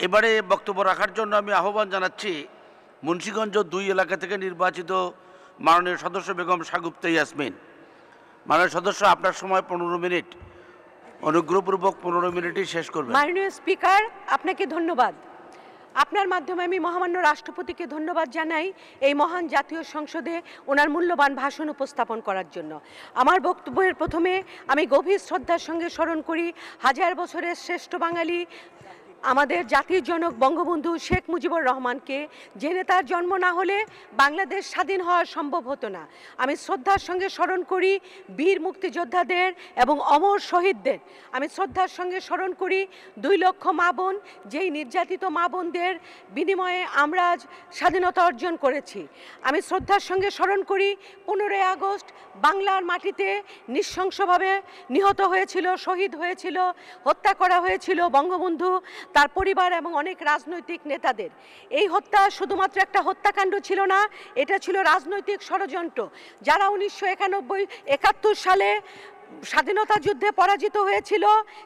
এবারে বক্তব্য রাখার জন্য আমি আহ্বান জানাচ্ছি মুন্সিগঞ্জ ২ এলাকা থেকে নির্বাচিত মাননীয় সদস্য বেগম সাগুপ্তা ইয়াসমিন। মাননীয় সদস্য, আপনার সময় ১৫ মিনিট, অনুগ্রহপূর্বক ১৫ মিনিটই শেষ করবেন। মাননীয় স্পিকার, আপনাকে ধন্যবাদ। আপনার মাধ্যমে আমি মহামান্য রাষ্ট্রপতিকে ধন্যবাদ জানাই এই মহান জাতীয় সংসদে ওনার মূল্যবান ভাষণ উপস্থাপন করার জন্য। আমার বক্তব্যের প্রথমে আমি গভীর শ্রদ্ধার সঙ্গে স্মরণ করি হাজার বছরের শ্রেষ্ঠ বাঙালি আমাদের জাতির জনক বঙ্গবন্ধু শেখ মুজিবুর রহমানকে, যে নেতার জন্ম না হলে বাংলাদেশ স্বাধীন হওয়া সম্ভব হতো না। আমি শ্রদ্ধার সঙ্গে স্মরণ করি বীর মুক্তিযোদ্ধাদের এবং অমর শহীদদের। আমি শ্রদ্ধার সঙ্গে স্মরণ করি ২ লক্ষ মা বোন, যেই নির্যাতিত মা বোনদের বিনিময়ে আমরা আজ স্বাধীনতা অর্জন করেছি। আমি শ্রদ্ধার সঙ্গে স্মরণ করি ১৫ই আগস্ট বাংলার মাটিতে নৃশংসভাবে নিহত হয়েছিল, শহীদ হয়েছিল, হত্যা করা হয়েছিল বঙ্গবন্ধু, তার পরিবার এবং অনেক রাজনৈতিক নেতাদের। এই হত্যা শুধুমাত্র একটা হত্যাকাণ্ড ছিল না, এটা ছিল রাজনৈতিক ষড়যন্ত্র। যারা ১৯৯১-৭১ সালে স্বাধীনতা যুদ্ধে পরাজিত হয়েছিল,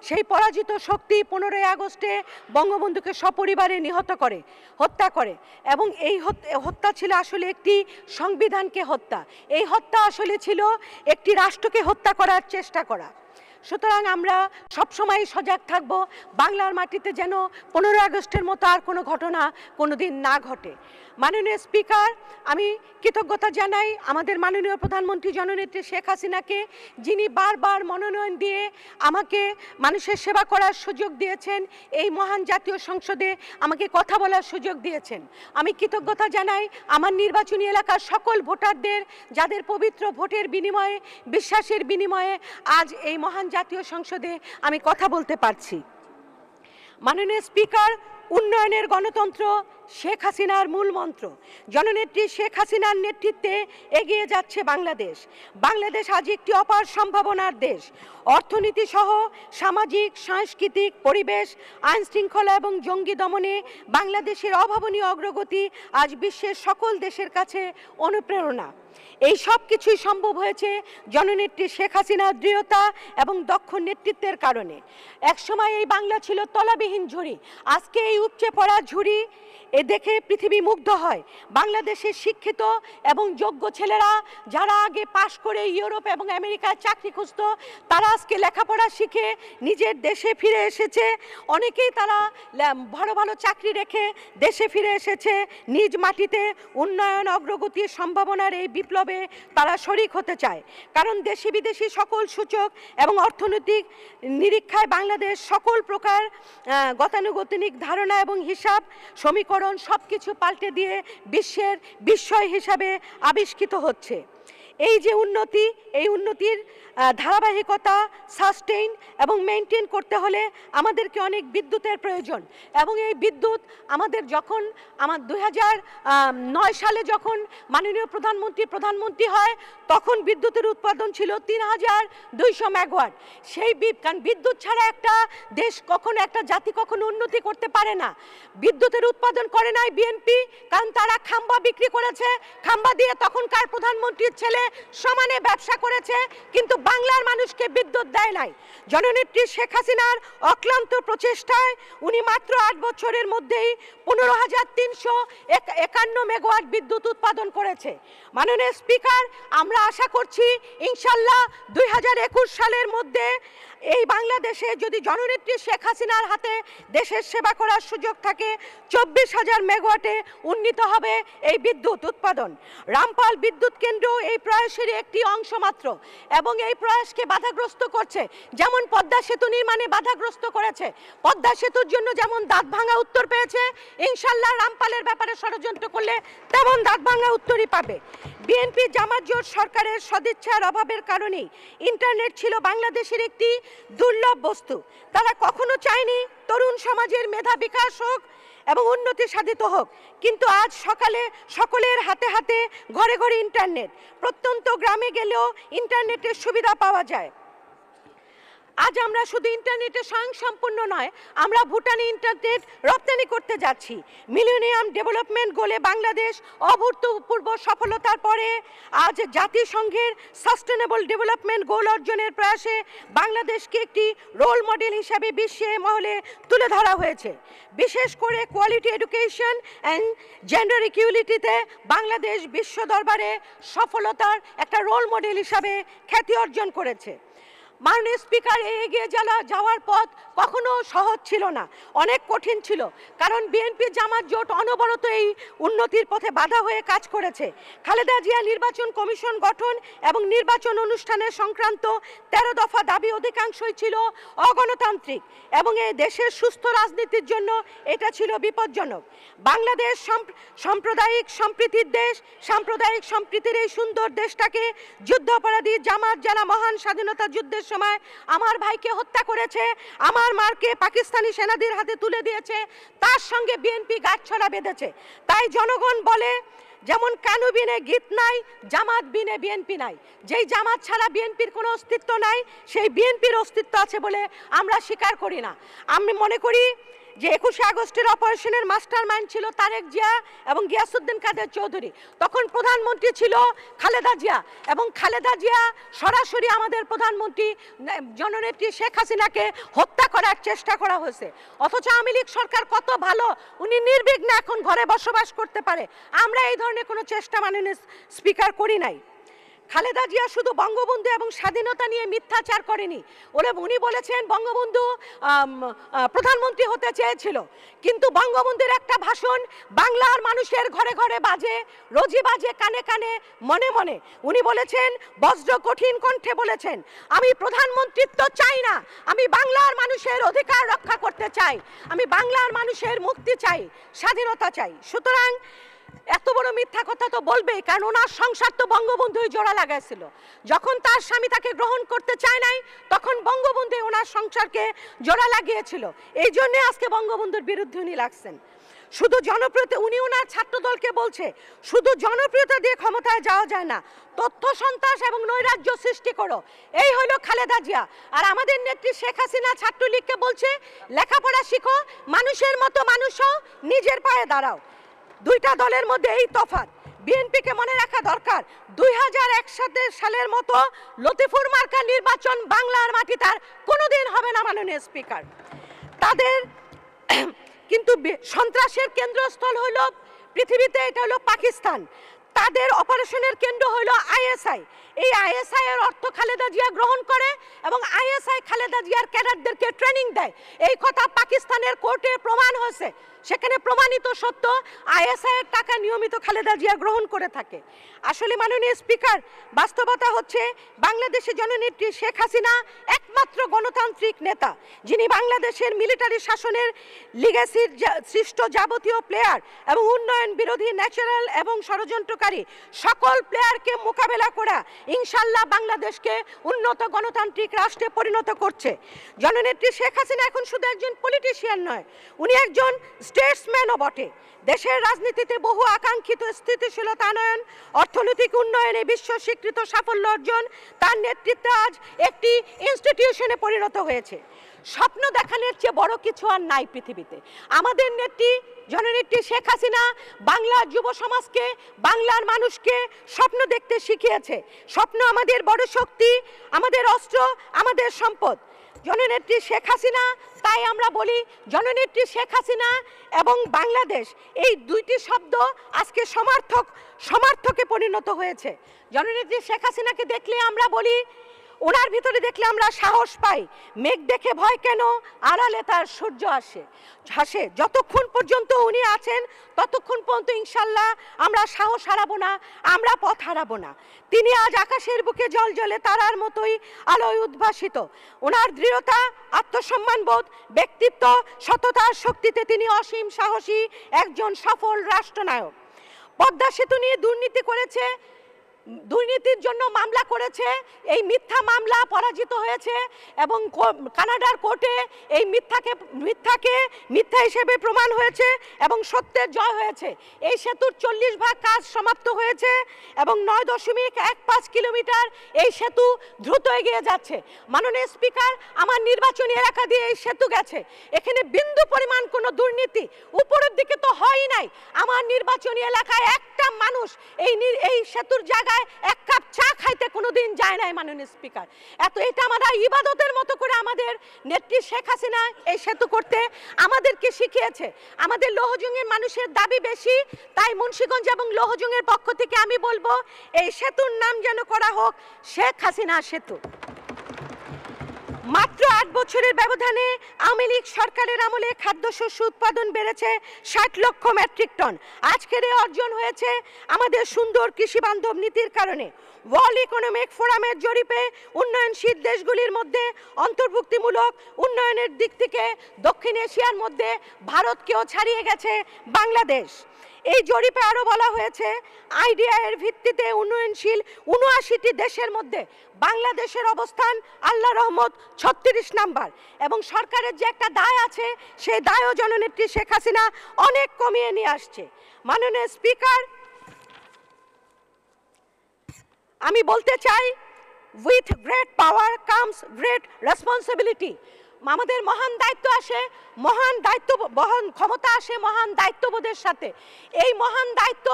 সেই পরাজিত শক্তি ১৫ই আগস্টে বঙ্গবন্ধুকে সপরিবারে নিহত করে, হত্যা করে। এবং এই হত্যা ছিল আসলে একটি সংবিধানকে হত্যা। এই হত্যা আসলে ছিল একটি রাষ্ট্রকে হত্যা করার চেষ্টা করা। সুতরাং আমরা সবসময় সজাগ থাকব বাংলার মাটিতে যেন ১৫ই আগস্টের মতো আর কোনো ঘটনা কোনোদিন না ঘটে। মাননীয় স্পিকার, আমি কৃতজ্ঞতা জানাই আমাদের মাননীয় প্রধানমন্ত্রী জননেত্রী শেখ হাসিনাকে, যিনি বারবার মনোনয়ন দিয়ে আমাকে মানুষের সেবা করার সুযোগ দিয়েছেন, এই মহান জাতীয় সংসদে আমাকে কথা বলার সুযোগ দিয়েছেন। আমি কৃতজ্ঞতা জানাই আমার নির্বাচনী এলাকার সকল ভোটারদের, যাদের পবিত্র ভোটের বিনিময়ে, বিশ্বাসের বিনিময়ে আজ এই মহান জাতীয় সংসদে আমি কথা বলতে পারছি। মাননীয় স্পিকার, উন্নয়নের গণতন্ত্র শেখ হাসিনার মূল মন্ত্র। জননেত্রী শেখ হাসিনার নেতৃত্বে এগিয়ে যাচ্ছে বাংলাদেশ। বাংলাদেশ আজ একটি অপার সম্ভাবনার দেশ। অর্থনীতি সহ সামাজিক, সাংস্কৃতিক, পরিবেশ, আইন শৃঙ্খলা এবং জঙ্গি দমনে বাংলাদেশের অভাবনীয় অগ্রগতি আজ বিশ্বের সকল দেশের কাছে অনুপ্রেরণা। এই সব কিছুই সম্ভব হয়েছে জননেত্রী শেখ হাসিনার দৃঢ়তা এবং দক্ষ নেতৃত্বের কারণে। একসময় এই বাংলা ছিল তলাবিহীন ঝুড়ি, আজকে এই উপচে পড়া ঝুড়ি দেখে পৃথিবী মুগ্ধ হয়। বাংলাদেশের শিক্ষিত এবং যোগ্য ছেলেরা, যারা আগে পাশ করে ইউরোপ এবং আমেরিকায় চাকরি খুঁজত, তারা আজকে লেখাপড়া শিখে নিজের দেশে ফিরে এসেছে। অনেকেই তারা ভালো ভালো চাকরি রেখে দেশে ফিরে এসেছে। নিজ মাটিতে উন্নয়ন, অগ্রগতির সম্ভাবনার এই বিপ্লবে তারা শরিক হতে চায়। কারণ দেশি বিদেশি সকল সূচক এবং অর্থনৈতিক নিরীক্ষায় বাংলাদেশ সকল প্রকার গতানুগতিক ধারণা এবং হিসাব সমীকরণ সব কিছু পাল্টে দিয়ে বিশ্বের বিস্ময় হিসাবে আবিষ্কৃত হচ্ছে। এই যে উন্নতি, এই উন্নতির ধারাবাহিকতা সাস্টেইন এবং মেনটেন করতে হলে আমাদেরকে অনেক বিদ্যুতের প্রয়োজন। এবং এই বিদ্যুৎ আমাদের যখন ২০০৯ সালে যখন মাননীয় প্রধানমন্ত্রী হয়, তখন বিদ্যুতের উৎপাদন ছিল ৩,২০০ মেগাওয়াট। সেই কারণ বিদ্যুৎ ছাড়া একটা দেশ কখনো, একটা জাতি কখনো উন্নতি করতে পারে না। বিদ্যুতের উৎপাদন করে নাই বিএনপি, কারণ তারা খাম্বা বিক্রি করেছে। খাম্বা দিয়ে তখনকার প্রধানমন্ত্রীর ছেলে সমানে ব্যবসা করেছে, কিন্তু বাংলার মানুষকে বিদ্যুৎ দেয় নাই। জননেত্রী শেখ হাসিনার অক্লান্ত প্রচেষ্টায় উনি মাত্র ৮ বছরের মধ্যেই ১৫,৩৫১ মেগাওয়াট বিদ্যুৎ উৎপাদন করেছে। মাননীয় স্পিকার, আমরা আশা করছি ইনশাল্লাহ ২০২১ সালের মধ্যে এই বাংলাদেশে যদি জননেত্রী শেখ হাসিনার হাতে দেশের সেবা করার সুযোগ থাকে, ২৪,০০০ মেগাওয়াটে উন্নীত হবে এই বিদ্যুৎ উৎপাদন। রামপাল বিদ্যুৎ কেন্দ্র এই প্রয়াসের একটি অংশ মাত্র, এবং এই প্রয়াসকে বাধাগ্রস্ত করছে, যেমন পদ্মা সেতু নির্মাণে বাধাগ্রস্ত করেছে। পদ্মা সেতুর জন্য যেমন দাঁত ভাঙা উত্তর পেয়েছে, ইনশাল্লাহ রামপালের ব্যাপারে ষড়যন্ত্র করলে তেমন দাঁত ভাঙা উত্তরই পাবে। বিএনপি জামাত জোট সরকারের সদিচ্ছার অভাবের কারণেই ইন্টারনেট ছিল বাংলাদেশের একটি দুর্লভ বস্তু। তারা কখনো চায়নি তরুণ সমাজের মেধা বিকাশ হোক এবং উন্নতি সাধিত হোক, কিন্তু আজ সকালে সকলের হাতে হাতে ঘরে ঘরে ইন্টারনেট। প্রত্যন্ত গ্রামে গেলেও ইন্টারনেটের সুবিধা পাওয়া যায়। আজ আমরা শুধু ইন্টারনেটে স্বয়ংসম্পূর্ণ নয়, আমরা ভুটানে ইন্টারনেট রপ্তানি করতে যাচ্ছি। মিলেনিয়াম ডেভেলপমেন্ট গোলে বাংলাদেশ অভূতপূর্ব সফলতার পরে আজ জাতিসংঘের সাস্টেনেবল ডেভেলপমেন্ট গোল অর্জনের প্রয়াসে বাংলাদেশকে একটি রোল মডেল হিসাবে বিশ্বে মহলে তুলে ধরা হয়েছে। বিশেষ করে কোয়ালিটি এডুকেশন অ্যান্ড জেন্ডার ইকুয়ালিটিতে বাংলাদেশ বিশ্ব দরবারে সফলতার একটা রোল মডেল হিসাবে খ্যাতি অর্জন করেছে। মাননীয় স্পিকার, এগিয়ে যাওয়ার পথ কখনো সহজ ছিল না, অনেক কঠিন ছিল, কারণ বিএনপি জামাত জোট অনবরত এই উন্নতির পথে বাধা হয়ে কাজ করেছে। খালেদা জিয়া নির্বাচন কমিশন গঠন এবং নির্বাচন অনুষ্ঠানের সংক্রান্ত 13 দফা দাবি অধিকাংশই ছিল অগণতান্ত্রিক এবং এই দেশের সুস্থ রাজনীতির জন্য এটা ছিল বিপজ্জনক। বাংলাদেশ সাম্প্রদায়িক সম্প্রীতির দেশ, সাম্প্রদায়িক সম্প্রীতির এই সুন্দর দেশটাকে যুদ্ধাপরাধী জামাত যারা মহান স্বাধীনতা যুদ্ধের সময় আমার ভাইকে হত্যা করেছে, আমার মারকে পাকিস্তানি সেনাদের হাতে তুলে দিয়েছে, তার সঙ্গে বিএনপি গাঁটছড়া বেঁধেছে। তাই জনগণ বলে, যেমন কানু বিনে গীত নাই, জামাত বিনে বিএনপি নাই। যেই জামাত ছাড়া বিএনপির কোনো অস্তিত্ব নাই, সেই বিএনপির অস্তিত্ব আছে বলে আমরা স্বীকার করি না। আমি মনে করি যে 21শে আগস্টের অপারেশনের মাস্টার মাইন্ড ছিল তারেক জিয়া এবং গিয়াসউদ্দিন কাদের চৌধুরী। তখন প্রধানমন্ত্রী ছিল খালেদা জিয়া এবং খালেদা জিয়া সরাসরি আমাদের প্রধানমন্ত্রী জননেত্রী শেখ হাসিনাকে হত্যা করার চেষ্টা করা হয়েছে। অথচ আওয়ামী লীগ সরকার কত ভালো, উনি নির্বিঘ্নে এখন ঘরে বসবাস করতে পারে। আমরা এই ধরনের কোনো চেষ্টা মাননীয় স্পিকার করি নাই। খালেদা জিয়া শুধু বঙ্গবন্ধু এবং স্বাধীনতা নিয়ে মিথ্যাচার করেনি, উনি বলেছেন বঙ্গবন্ধু প্রধানমন্ত্রী হতে চেয়েছিল, কিন্তু বঙ্গবন্ধুর একটা ভাষণ বাংলার মানুষের ঘরে ঘরে বাজে, রোজই বাজে, কানে কানে, মনে মনে। উনি বলেছেন, বজ্র কঠিন কণ্ঠে বলেছেন, আমি প্রধানমন্ত্রিত্ব চাই না, আমি বাংলার মানুষের অধিকার রক্ষা করতে চাই, আমি বাংলার মানুষের মুক্তি চাই, স্বাধীনতা চাই। সুতরাং এত বড় মিথ্যা কথা তো বলবেই, কারণ ওনার সংসার তো বঙ্গবন্ধুই জোড়া লাগাইছিল। যখন তার স্বামী তাকে গ্রহণ করতে চায় নাই, তখন বঙ্গবন্ধু ওনার সংসারকে জোড়া লাগিয়েছিল। এই জন্যে আজকে বঙ্গবন্ধুর বিরুদ্ধে উনি লাগছেন। শুধু জনপ্রিয়তা, উনি ওনার ছাত্রদলকে বলছে, শুধু জনপ্রিয়তা দিয়ে ক্ষমতায় যাওয়া যায় না, তথ্য সন্ত্রাস এবং নৈরাজ্য সৃষ্টি করো। এই হলো খালেদা জিয়া। আর আমাদের নেত্রী শেখ হাসিনা ছাত্রলীগকে বলছে, লেখাপড়া শিখো, মানুষের মতো মানুষ হও, নিজের পায়ে দাঁড়াও। দুইটা দলের মধ্যে এই তফাৎ। বিএনপিকে মনে রাখা দরকার, 2001 সালের মতো লতিফুর মার্কা নির্বাচন বাংলার মাটি তার কোনোদিন হবে না মাননীয় স্পিকার। তাদের কিন্তু সন্ত্রাসের কেন্দ্রস্থল হলো পৃথিবীতে, এটা হলো পাকিস্তান। তাদের অপারেশনের কেন্দ্র হলো আইএসআই। এই আইএসআই এর অর্থ খালেদা জিয়া গ্রহণ করে এবং আইএসআই খালেদা জিয়ার ক্যাডারদেরকে ট্রেনিং দেয়। এই কথা পাকিস্তানের কোর্টে প্রমাণ হয়েছে, সেখানে প্রমাণিত সত্য আইএসআই এর টাকা নিয়মিত খালেদা জিয়া গ্রহণ করে থাকে। আসলে মাননীয় স্পিকার, বাস্তবতা হচ্ছে বাংলাদেশের জননেত্রী শেখ হাসিনা একমাত্র গণতান্ত্রিক নেতা, যিনি বাংলাদেশের মিলিটারি শাসনের লিগ্যাসির সৃষ্ট যাবতীয় প্লেয়ার এবং উন্নয়ন বিরোধী ন্যাচারাল এবং ষড়যন্ত্রকারী সকল প্লেয়ারকে মোকাবেলা করা ইনশাল্লাহ বাংলাদেশকে উন্নত গণতান্ত্রিক রাষ্ট্রে পরিণত করছে। জননেত্রী শেখ হাসিনা এখন শুধু একজন পলিটিশিয়ান নয়, উনি একজন স্টেটসম্যানও বটে। দেশের রাজনীতিতে বহু আকাঙ্ক্ষিত স্থিতিশীলতা আনয়ন, অর্থনৈতিক উন্নয়নে বিশ্ব স্বীকৃত সাফল্য অর্জন তার নেতৃত্বে আজ একটি ইনস্টিটিউশনে পরিণত হয়েছে। স্বপ্ন দেখানোর চেয়ে বড় কিছু আর নাই পৃথিবীতে। আমাদের নেত্রী জননেত্রী শেখ হাসিনা বাংলার যুব সমাজকে, বাংলার মানুষকে স্বপ্ন দেখতে শিখিয়েছে। স্বপ্ন আমাদের বড় শক্তি, আমাদের অস্ত্র, আমাদের সম্পদ। জননেত্রী শেখ হাসিনা, তাই আমরা বলি জননেত্রী শেখ হাসিনা এবং বাংলাদেশ, এই দুইটি শব্দ আজকে সমার্থকে পরিণত হয়েছে। জননেত্রী শেখ হাসিনাকে দেখলে আমরা বলি, ওনার ভিতরে দেখলে আমরা সাহস পাই। মেঘ দেখে ভয় কেন, আড়ালে তার সূর্য হাসে। যতক্ষণ পর্যন্ত উনি আছেন ততক্ষণ পর্যন্ত ইনশাল্লাহ আমরা সাহস হারাবো না, আমরা পথ হারাবো না। তিনি আজ আকাশের বুকে জল জ্বলে তারার মতোই আলোয় উদ্ভাসিত। ওনার দৃঢ়তা, আত্মসম্মানবোধ, ব্যক্তিত্ব, সততার শক্তিতে তিনি অসীম সাহসী একজন সফল রাষ্ট্রনায়ক। পদ্মা সেতু নিয়ে দুর্নীতি করেছে দুর্নীতির জন্য মামলা করেছে, এই মিথ্যা মামলা পরাজিত হয়েছে এবং কানাডার কোর্টে এই মিথ্যাকে মিথ্যা হিসেবে প্রমাণ হয়েছে এবং সত্যের জয় হয়েছে। এই সেতুর 40 ভাগ কাজ সমাপ্ত হয়েছে এবং 9.15 কিলোমিটার এই সেতু দ্রুত এগিয়ে যাচ্ছে। মাননীয় স্পিকার, আমার নির্বাচনী এলাকা দিয়ে এই সেতু গেছে, এখানে বিন্দু পরিমাণ কোনো দুর্নীতি উপরের দিকে তো হয়ই নাই। আমার নির্বাচনী এলাকায় একটা মানুষ এই সেতুর জায়গায় এক কাপ চা খাইতে কোনোদিন যায় নাই। মাননীয় স্পিকার, এটা আমরা ইবাদতের মতো করে আমাদের নেত্রী শেখ হাসিনা এই সেতু করতে আমাদেরকে শিখিয়েছে। আমাদের লৌহজুঙের মানুষের দাবি বেশি, তাই মুন্সিগঞ্জ এবং লৌহজুঙের পক্ষ থেকে আমি বলবো এই সেতুর নাম যেন করা হোক শেখ হাসিনা সেতু। মাত্র 8 বছরের ব্যবধানে আওয়ামী লীগ সরকারের আমলে খাদ্যশস্য উৎপাদন বেড়েছে 60 লক্ষ মেট্রিক টন। আজকের এই অর্জন হয়েছে আমাদের সুন্দর কৃষি বান্ধব নীতির কারণে। ওয়ার্ল্ড ইকোনমিক ফোরামের জরিপে উন্নয়নশীল দেশগুলির মধ্যে অন্তর্ভুক্তিমূলক উন্নয়নের দিক থেকে দক্ষিণ এশিয়ার মধ্যে ভারতকেও ছাড়িয়ে গেছে বাংলাদেশ। এই জরিপে আরও বলা হয়েছে আইডিআই এর ভিত্তিতে উন্নয়নশীল 79টি দেশের মধ্যে বাংলাদেশের অবস্থান আল্লাহ রহমত 36 নাম্বার এবং সরকারের যে একটা দায় আছে সেই দায়ও জননেত্রী শেখ হাসিনা অনেক কমিয়ে নিয়ে আসছে। মাননীয় স্পিকার, আমি বলতে চাই with great power comes great responsibility. আমাদের মহান দায়িত্ব আসে, মহান দায়িত্ব বহন ক্ষমতা আসে মহান দায়িত্ববোধের সাথে। এই মহান দায়িত্ব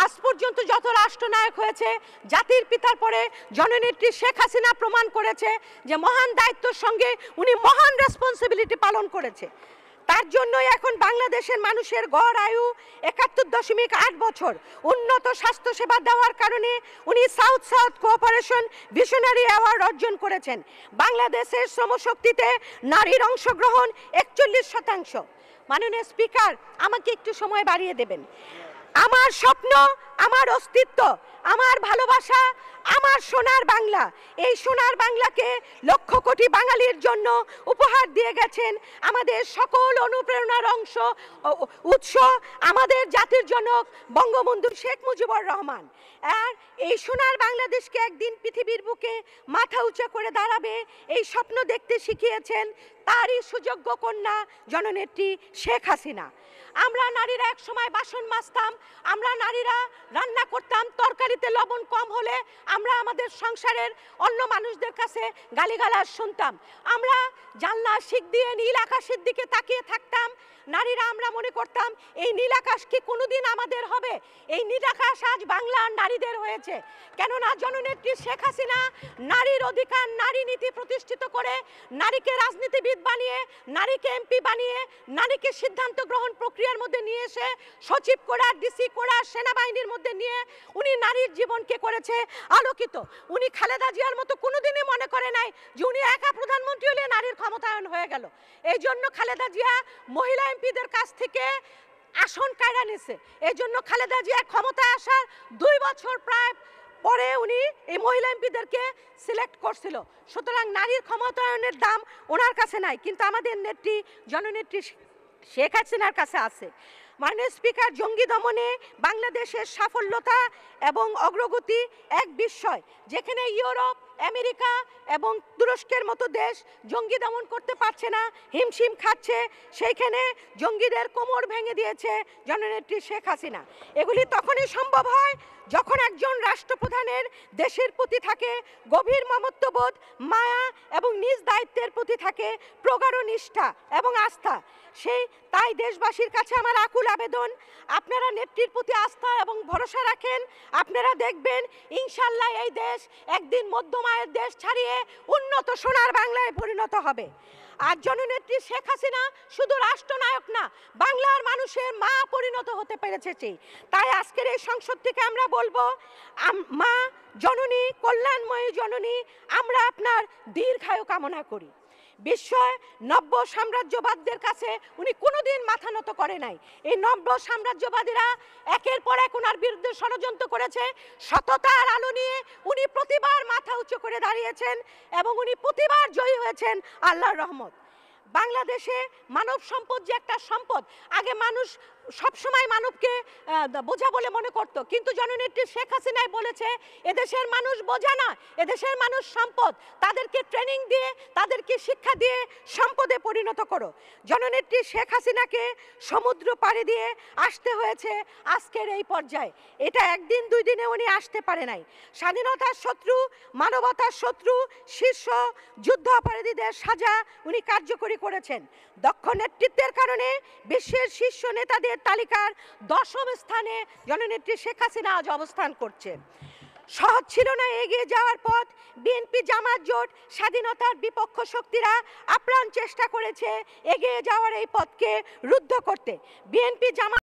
আজ পর্যন্ত যত রাষ্ট্রনায়ক হয়েছে, জাতির পিতার পরে জননেত্রী শেখ হাসিনা প্রমাণ করেছে যে মহান দায়িত্বের সঙ্গে উনি মহান রেসপন্সিবিলিটি পালন করেছে। তার জন্যই এখন বাংলাদেশের মানুষের গড় আয়ু 71.8 বছর। উন্নত স্বাস্থ্যসেবা দেওয়ার কারণে উনি south south cooperation visionary award অর্জন করেছেন। বাংলাদেশের শ্রমশক্তিতে নারীর অংশগ্রহণ 41%। মাননীয় স্পিকার, আমাকে একটু সময় বাড়িয়ে দেবেন। আমার স্বপ্ন, আমার অস্তিত্ব, আমার ভালোবাসা, আমার সোনার বাংলা। এই সোনার বাংলাকে লক্ষ কোটি বাঙালির জন্য উপহার দিয়ে গেছেন আমাদের সকল অনুপ্রেরণার উৎস আমাদের জাতির জনক বঙ্গবন্ধু শেখ মুজিবুর রহমান। আর এই সোনার বাংলাদেশকে একদিন পৃথিবীর বুকে মাথা উঁচু করে দাঁড়াবে এই স্বপ্ন দেখতে শিখিয়েছেন তারই সুযোগ্য কন্যা জননেত্রী শেখ হাসিনা। আমরা নারীরা এক সময় বাসন মাজতাম, আমরা নারীরা রান্না করতাম, তরকারিতে লবণ কম হলে আমরা আমাদের সংসারের অন্য মানুষদের কাছে গালিগালাজ শুনতাম। আমরা জানলার শিক দিয়ে নীল আকাশের দিকে তাকিয়ে থাকতাম। নারীরা আমরা মনে করতাম এই নীল আকাশ কি কোনোদিন আমাদের হবে? এই নীল আকাশ আজ বাংলার নারীদের হয়েছে। কেননা জননেত্রী শেখ হাসিনা নারীর অধিকার, নারী নীতি প্রতিষ্ঠিত করে নারীকে রাজনীতিবিদ বানিয়ে, নারীকে এমপি বানিয়ে, নারীকে সিদ্ধান্ত গ্রহণ প্রক্রিয়ার মধ্যে নিয়ে এসে সচিব করা, ডিসি করা, সেনাবাহিনীর মধ্যে নিয়ে উনি নারীর জীবনকে করেছে আলোকিত। উনি খালেদা জিয়ার মতো কোনোদিনই মনে করে নাই যে উনি একা প্রধানমন্ত্রী হলে নারীর ক্ষমতায়ন হয়ে গেল। এই জন্য খালেদা জিয়া মহিলা এমপিদের কাছ থেকে আসন কায়রা নিছে। এই জন্য খালেদা জিয়া ক্ষমতায় আসার 2 বছর প্রায় পরে উনি এই মহিলা এমপিদেরকে সিলেক্ট করছিল। সুতরাং নারীর ক্ষমতায়নের দাম ওনার কাছে নাই, কিন্তু আমাদের নেত্রী জননেত্রী শেখ হাসিনার কাছে আছে। মাননীয় স্পিকার, জঙ্গি দমনে বাংলাদেশের সাফল্যতা এবং অগ্রগতি এক বিস্ময়। যেখানে ইউরোপ, আমেরিকা এবং তুরস্কের মতো দেশ জঙ্গি দমন করতে পারছে না, হিমশিম খাচ্ছে, সেইখানে জঙ্গিদের কোমর ভেঙে দিয়েছে জননেত্রী শেখ হাসিনা। এগুলি তখনই সম্ভব হয় যখন একজন রাষ্ট্রপ্রধানের দেশের প্রতি থাকে গভীর মমত্ববোধ, মায়া এবং নিজ দায়িত্বের প্রতি থাকে প্রগাঢ় নিষ্ঠা এবং আস্থা। তাই দেশবাসীর কাছে আমার আকুল আবেদন, আপনারা নেত্রীর প্রতি আস্থা এবং ভরসা রাখেন। আপনারা দেখবেন ইনশাল্লাহ এই দেশ একদিন মধ্যম আয়ের দেশ ছাড়িয়ে উন্নত সোনার বাংলায় পরিণত হবে। আর জননেত্রী শেখ হাসিনা শুধু রাষ্ট্রনায়ক না, বাংলার মানুষের মা পরিণত হতে পেরেছে। তাই আজকের এই সংসদ থেকে আমরা বলবো, মা জননী, কল্যাণময়ী জননী, আমরা আপনার দীর্ঘায়ু কামনা করি। বিশ্বয় নব্য সাম্রাজ্যবাদদের কাছে উনি কোনোদিন মাথা নত করে নাই। এই নব্য সাম্রাজ্যবাদীরা একের পর এক ওনার বিরুদ্ধে ষড়যন্ত্র করেছে। সততার আলো নিয়ে উনি প্রতিবার মাথা উঁচু করে দাঁড়িয়েছেন এবং উনি প্রতিবার জয়ী হয়েছেন আল্লাহর রহমত। বাংলাদেশে মানব সম্পদ যে একটা সম্পদ, আগে মানুষ সবসময় মানবকে বোঝা বলে মনে করত, কিন্তু জননেত্রী শেখ হাসিনাই বলেছে এদেশের মানুষ বোঝা না, এদেশের মানুষ সম্পদ, তাদেরকে ট্রেনিং দিয়ে, তাদেরকে শিক্ষা দিয়ে সম্পদে পরিণত করো। জননেত্রী শেখ হাসিনাকে সমুদ্র পাড়ি দিয়ে আসতে হয়েছে আজকের এই পর্যায়ে। এটা একদিন দুই দিনে উনি আসতে পারে নাই। স্বাধীনতার শত্রু, মানবতার শত্রু, শীর্ষ যুদ্ধ অপরাধীদের সাজা উনি কার্যকরী করেছেন। দক্ষ নেতৃত্বের কারণে বিশ্বের শীর্ষ নেতাদের তালিকার 10ম স্থানে জননেত্রী শেখ হাসিনা আজ অবস্থান করছেন। সহজ ছিল না এগিয়ে যাওয়ার পথ। বিএনপি জামাত জোট স্বাধীনতার বিপক্ষ শক্তিরা আপ্রাণ চেষ্টা করেছে এগিয়ে যাওয়ার এই পথকে রুদ্ধ করতে। বিএনপি জামাত